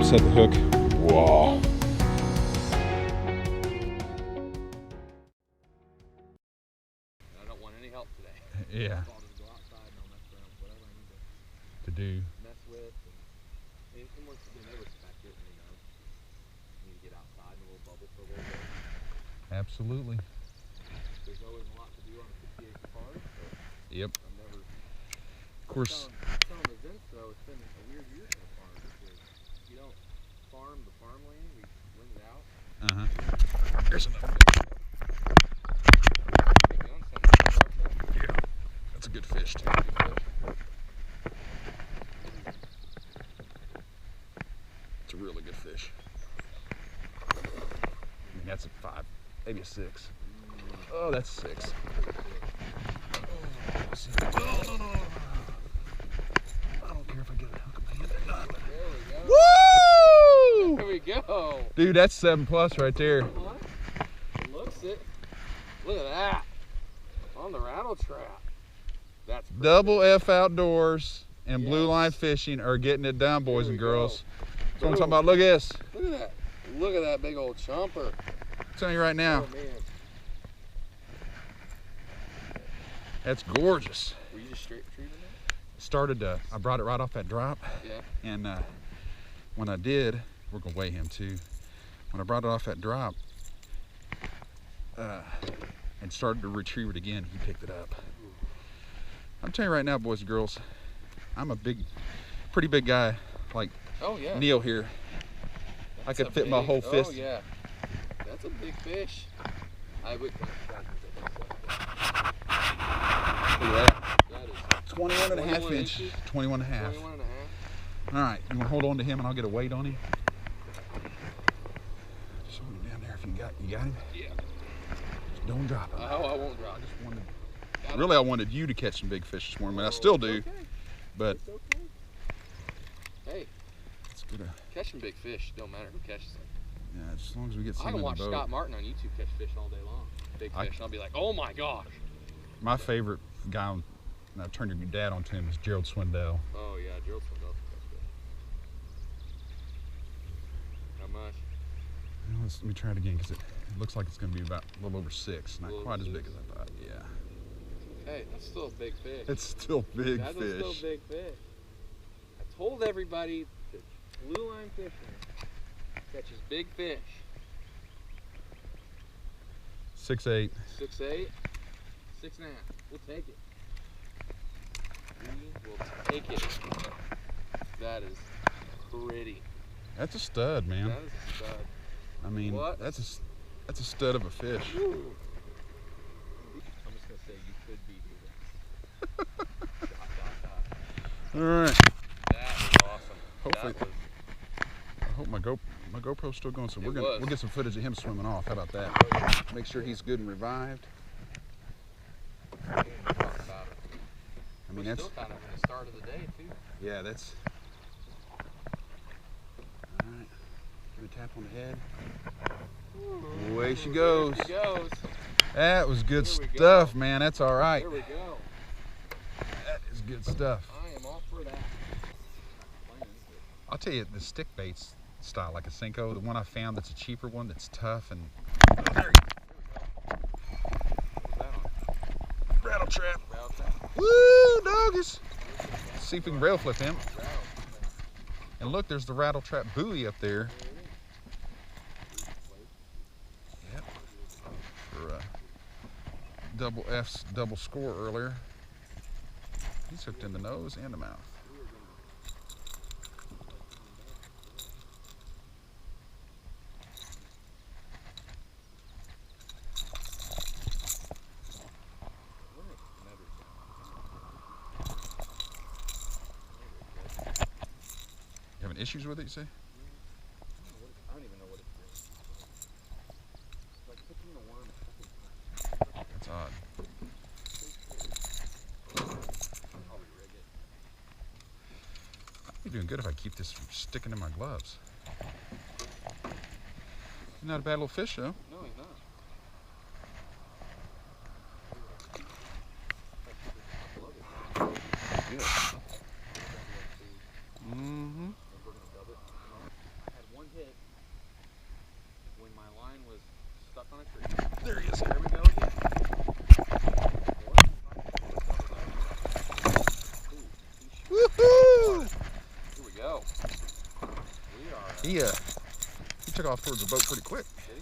set the hook. Whoa. I don't want any help today. Yeah. I'll just go outside and I'll mess around with whatever I need To do. mess with. And once again, they respect it and they know you need to get outside in a little bubble for a little bit. Absolutely. There's always a lot to do on a 50 acre farm. So Yep. I'm never. Of course. Telling the Zins though, it's been a weird year so far because you don't farm the farmland, we win it out. There's another. Yeah. That's a good fish too. It's a really good fish. I mean, that's a 5, maybe a 6. Oh, that's 6. Oh, no. I don't care if I get a hook in my hand or not. There we go. Woo! There we go. Dude, that's 7+ right there. It looks it. Look at that. On the rattle trap. That's Double F Outdoors and Yes. Blue Line Fishing are getting it done, boys There and we girls. go. That's what I'm talking about. Look at this. Look at that. Look at that big old chomper. I'm telling you right now, Oh man. that's gorgeous. Were you just straight retrieving that? I brought it right off that drop. Yeah. And when I did, we're gonna weigh him too. When I brought it off that drop and started to retrieve it again, he picked it up. I'm telling you right now, boys and girls, I'm a pretty big guy like Oh yeah. Neil here. I could fit my whole fist. Oh yeah. That's a big fish. I would. Look at that. That is 21 and a half 21 inch. inches? 21 and a half. 21 and a half. All right, you want to hold on to him and I'll get a weight on him? Just hold him down there if you got him? Yeah. Just don't drop him. Oh, I won't drop. Really, I wanted you to catch some big fish this morning, but I still do. Okay. But It's okay. Hey, it's good. catching big fish don't matter who catches them. Yeah, just as long as we get I some can in the watch boat. Scott Martin on YouTube catch fish all day long. Big fish. And I'll be like, oh my gosh. My favorite guy, and I've turned your dad onto him, is Gerald Swindell. Oh yeah, Gerald Swindell can catch fish. How much? Well, let me try it again because it looks like it's going to be about a little over 6. Not Little quite as over big 6. as I thought. Yeah. Hey, that's still a big fish. It's still big That's fish. still a big fish. I told everybody that blue line fishing catches big fish. 6'8". 6'8", 6.5. We'll take it. We will take it. That is pretty. That's a stud, man. That is a stud. I mean, What? that's a stud of a fish. Woo. I'm just gonna say you could be here. All right. That is awesome. Hopefully, That was, I hope my GoPro's still going, so It was. we'll get some footage of him swimming off. How about that? Make sure he's good and revived. I mean, We're that's still kind of in the start of the day too. yeah, that's all right. Give a tap on the head. Away she goes. There she goes. That was good Here we stuff, go. man. That's all right. Here we go. That is good stuff. I am all for that. I'll tell you, the stick baits style, like a Senko, the one I found that's a cheaper one that's tough and rattle trap. Woo, doggies! See if we can rail flip him. And look, there's the rattle trap buoy up there. Yep. For double F's double score earlier. He's hooked in the nose and the mouth. You having issues with it, you say? I don't even know what it is. It's like picking a worm. That's odd. Probably rig it. I'd be doing good if I keep this from sticking in my gloves. Not a bad little fish, though. No, he's not. Good. Mm-hmm. this guy. There we go again. Woohoo! Here we go. We are. He took off towards the boat pretty quick. Did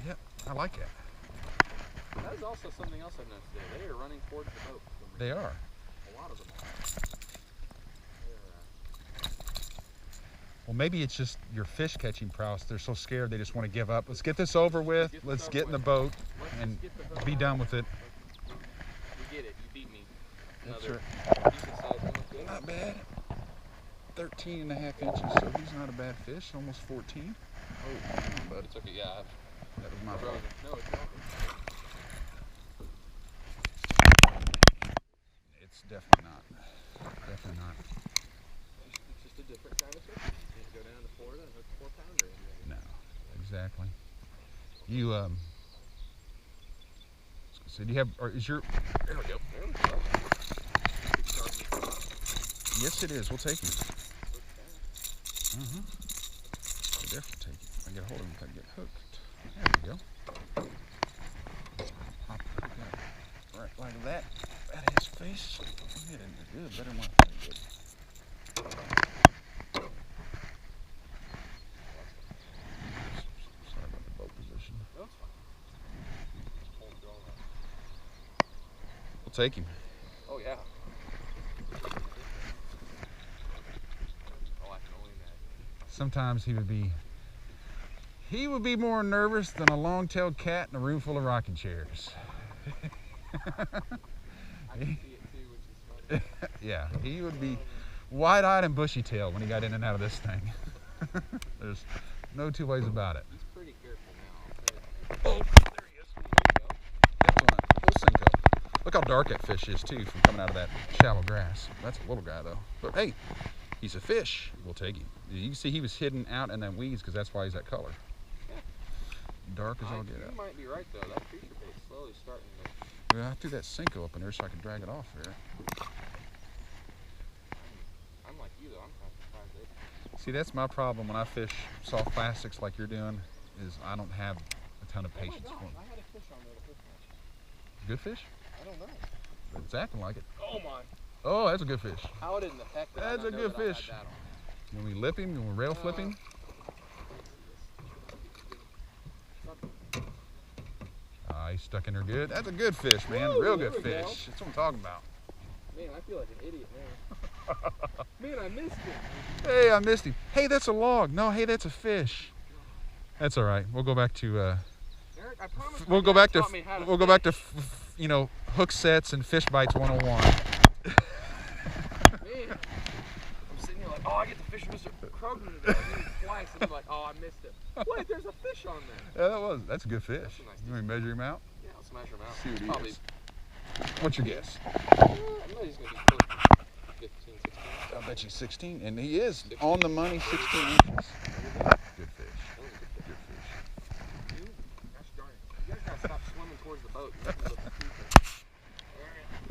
he? Yep, I like that. That is also something else I've noticed today. They are running towards the boat. They are. A lot of them are. Well, maybe it's just your fish catching prowess. They're so scared they just want to give up. Let's get this over with. Let's get in the boat and be done with it. We get it. You beat me. That's Another right. decent sized one. Good. Not bad. 13.5 inches, so he's not a bad fish. Almost 14. Oh, but It's okay. Yeah. that was my fault. No, it's not. It's definitely not. Definitely not. It's just a different kind of fish. You can't go down to Florida and hook a 4-pounder in there. No, exactly. You so do you have? Or is your? There we go. There we go. Yes, it is. We'll take him. Okay. We'll definitely take him. I get a hold of him if I get hooked. There we go. Hop right like that. At his face. Get in there good. Better than what I did. Sorry about the boat position. No, it's fine. Just hold it all up. We'll take him. Oh, yeah. Oh, I can only imagine. Sometimes he would be more nervous than a long-tailed cat in a room full of rocking chairs. I can see it too, which is funny. Yeah, he would be wide-eyed and bushy-tailed when he got in and out of this thing. There's no two ways about it. He's pretty careful now. Oh, there he is. Excellent. Full Cinco. Look how dark that fish is too from coming out of that shallow grass. That's a little guy though. But hey, he's a fish. We'll take him. You can see he was hidden out in that weeds because that's why he's that color. Dark as all get You out. might be right though. That creature bait's slowly starting to. Well, I threw that Cinco up in there so I could drag it off there. I'm like you though. I'm kind of surprised they. See, that's my problem when I fish soft plastics like you're doing, is I don't have a ton of patience Oh for my them. gosh, I had a fish on there the first time. Good fish? I don't know. It's acting like it. Oh my. Oh, that's a good fish. How in the heck did I That's not a know good that I had fish. that on? You want me to lip him? You want me to rail flip him? He's stuck in there good. That's a good fish, man. Woo, Real there good we go. fish. That's what I'm talking about. Man, I feel like an idiot now. Man, I missed him. Hey, I missed him. Hey, that's a log. No, hey, that's a fish. That's all right. We'll go back to Eric, I promise we'll my go dad back to taught me how we'll go back to you know, hook sets and fish bites 101. Man, I'm sitting here like, oh, I get to fish Mr. Krogman today. I need twice, and I'm like, oh, I missed him. Wait, there's a fish on there. Yeah, that's a good fish. That's a nice You want me to measure him out? Yeah, let's measure him out. See what he Probably, is. What's your guess? I know he's gonna be close to 15, 16. I'll bet you 16, and he is on the money, 16 inches. Good fish. Good fish. Gosh darn it. You guys gotta stop swimming towards the boat. You look stupid.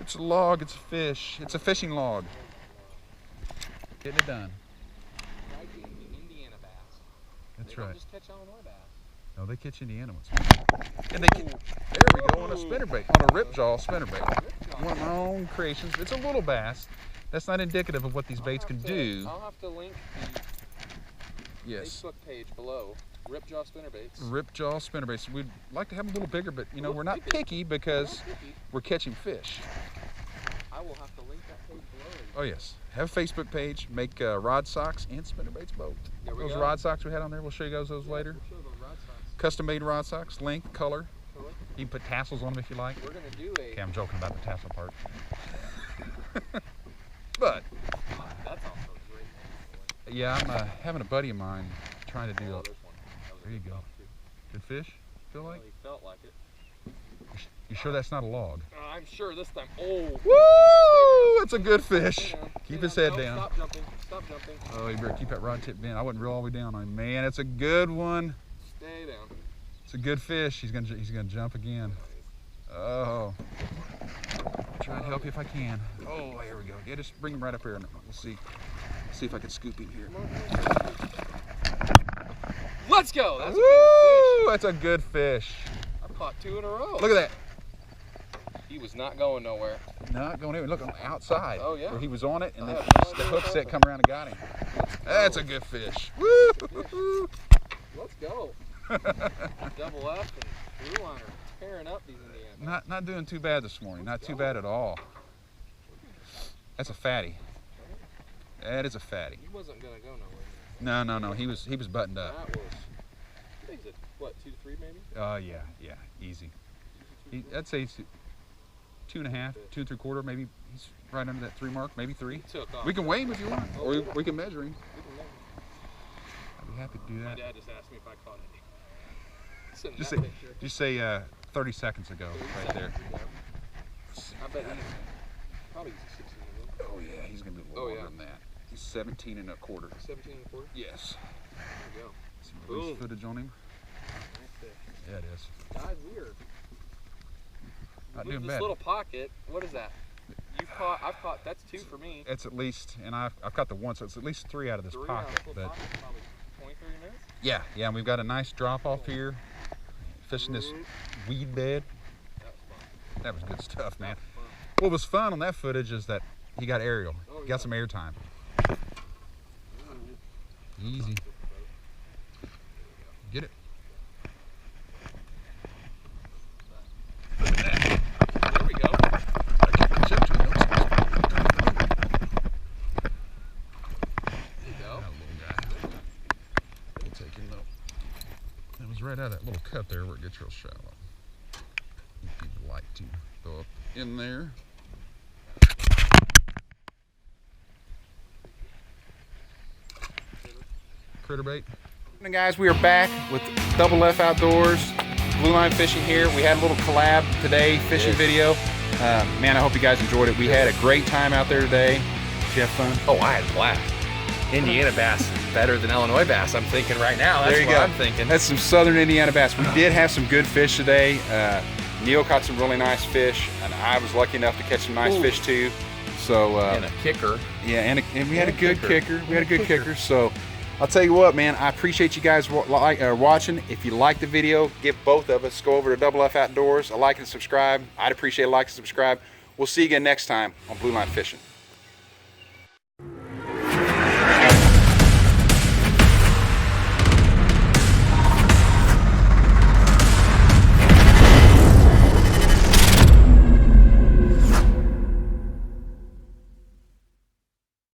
It's a log. It's a fish. It's a fishing log. Getting it done. Striking the Indiana bass. That's They don't right. just catch Illinois bass. No, they catch Indiana ones. And they get, there we go, on a spinnerbait, on a rip jaw spinnerbait. One of my own creations. It's a little bass. That's not indicative of what these baits can do. I'll have to link the Yes. Facebook page below. Rip Jaw Spinnerbaits. Rip jaw spinnerbaits. We'd like to have them a little bigger, but you know, Little we're not bigger. picky because Not picky. we're catching fish. I will have to link that page below. Oh yes. Have a Facebook page. Make rod socks and spinnerbaits both. There we Those go. rod socks we had on there, we'll show you guys those later. We'll show the rod socks. Custom made rod socks, length, color. Color. You can put tassels on them if you like. We're gonna do a. Okay, I'm joking about the tassel part. But That's also great. yeah, I'm having a buddy of mine trying to do. Oh, there's one. That was There you a good go. one, too. Good fish? Feel like? Well, he felt like it. You sure that's not a log? I'm sure this time. Oh. Woo! It's a good fish. Stay down. Keep Stay his head No, down. Stop jumping. Stop jumping. Oh, you better keep that rod tip bent. I wouldn't reel all the way down on him. Man, it's a good one. Stay down. It's a good fish. He's gonna jump again. Oh. Try to help you if I can. Oh, here we go. Yeah, just bring him right up here and we'll see. See if I can scoop him here. Let's go. That's a Woo! bigger That's a good fish. fish. I caught 2 in a row. Look at that. He was not going nowhere. Not going anywhere. Look on the outside. Oh, yeah. Where he was on it, and then no the idea hook what set happened. come around and got him. That's a good fish. Woo! Let's go. Double F and blue liner tearing up these Indiana. Not doing too bad this morning. Not too bad at all. That's a fatty. That is a fatty. He wasn't gonna go nowhere. No. He was buttoned up. That was. I think it's what, 2 to 3 maybe? Yeah, easy. I'd say he's 2.5, 2 3/4, maybe. He's right under that 3 mark, maybe 3. He took off. We can weigh him if you want, Oh, or yeah. we can measure him. We can measure. I'd be happy to do My that. dad just asked me if I caught any. Send Just that say, picture. just say 30 seconds ago, 30 right there. seconds ago. I bet he's probably 16 of them. Oh yeah, he's gonna be a little Oh, longer yeah. than that. He's 17 1/4. 17 and 4. Yes. There you go. Some release Boom. footage on him. Nice fish. Yeah, it is. Guys, we are. Not With doing this bad. little pocket, what is that? I've caught, that's 2 for me. It's at least, and I've caught the one, so it's at least 3 out of this 3 pocket. out of this little But pocket, probably 20, 30 minutes. yeah, and we've got a nice drop off here, fishing this weed bed. That was fun. That was good stuff, man. That was fun. What was fun on that footage is that he got aerial. Oh, He yeah. got some air time. Easy. Get it. There we go. I can't catch up to him. There you go. That little guy. We'll take him though. That was right out of that little cut there where it gets real shallow. If you'd like to go up in there. Critter bait. And guys, we are back with Double F Outdoors, blue line fishing here. We had a little collab today, fishing video. Man, I hope you guys enjoyed it. We had a great time out there today. Did you have fun? Oh, I had a blast. Indiana bass better than Illinois bass, I'm thinking right now. That's There you what go. I'm thinking. That's some southern Indiana bass. We did have some good fish today. Neil caught some really nice fish, and I was lucky enough to catch some nice fish too. So And a kicker. yeah, and we had a good kicker. We had a good Kicker. kicker. So I'll tell you what, man, I appreciate you guys watching. If you like the video, give both of us, go over to Double F Outdoors, a like and subscribe. I'd appreciate a like and subscribe. We'll see you again next time on Blue Line Fishing.